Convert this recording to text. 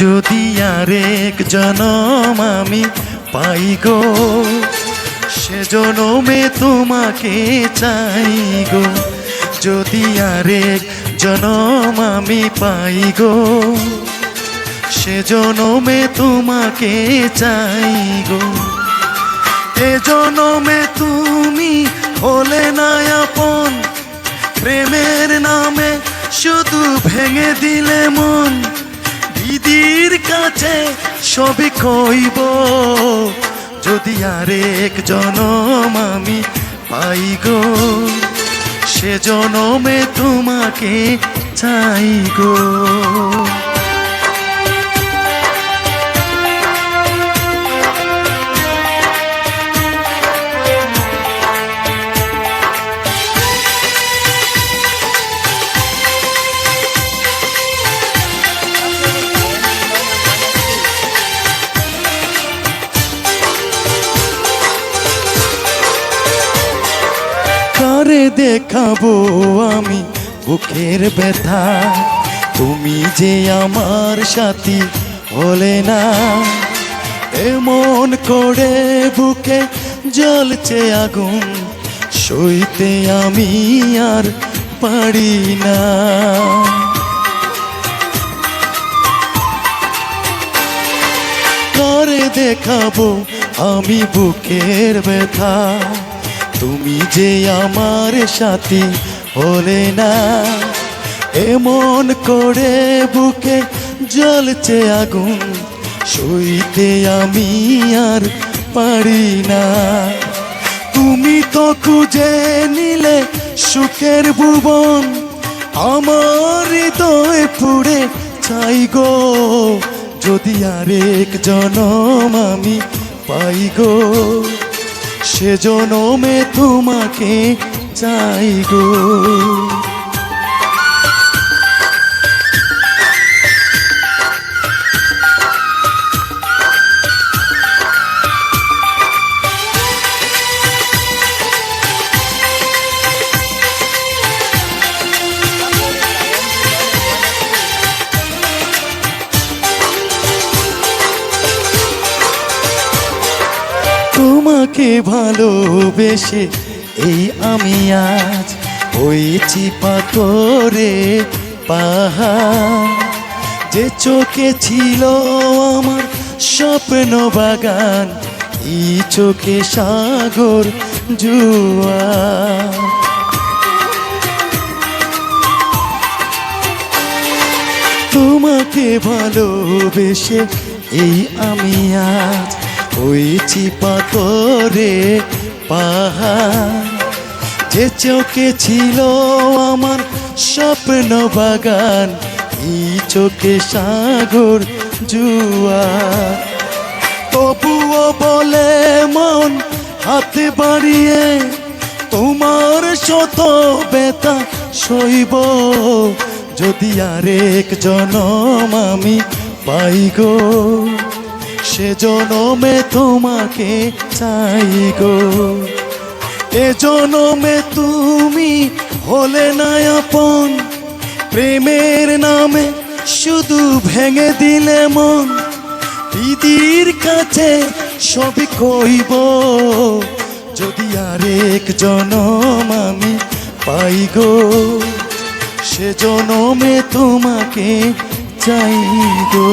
যদি আরেক জনম আমি পাই গো, সে জনমে তোমাকে চাই গো। যদি আরেক জনম আমি পাই গো, সে জনমে তোমাকে চাই গো। এ জনমে তুমি হলে না আপন, প্রেমের নামে শুধু ভেঙে দিলে মন। দিদির কাছে সবই কইব, যদি আরেক জনম আমি পাই গো, সে জনমে তোমাকে চাই গো। কারে দেখাবো আমি বুকের ব্যথা, তুমি যে আমার সাথী হলে না। এমন করে বুকে জ্বলছে আগুন, সইতে আমি আর পারি না। কারে দেখাবো আমি বুকের ব্যথা, তুমি যে আমার সাথী হলে না। এমন করে বুকে জ্বলছে আগুন, সইতে আমি আর পারি না। তুমি তো খুঁজে নিলে সুখের ভুবন, আমার হৃদয় পুড়ে চাই গো। যদি আরেক জনম আমি পাই গো, সে জনমে তোমাকে চাই গো। তোমাকে ভালোবেসে এই আমি আজ হয়েছি পাথরে পাহাড়। যে চোখে ছিল আমার স্বপ্ন বাগান, এই চোখে সাগর জোয়ার। তোমাকে ভালোবেসে এই আমি আজ হয়েছি পাথরে পাহাড়। যে চোখে ছিল আমার স্বপ্ন বাগান, এই চোখে সাগর জোয়ার। তবুও বলে মন হাতে বাড়িয়ে, তোমার শত ব্যথা সইব। যদি আরেক জনম আমি পাই গো, সে জনমে তোমাকে চাই গো। এ জনমে তুমি হলে না আপন, প্রেমের নামে শুধু ভেঙে দিলে মন। দিদির কাছে সবই কইব, যদি আরেক জনম আমি পাই গো, সে জনমে তোমাকে চাই গো।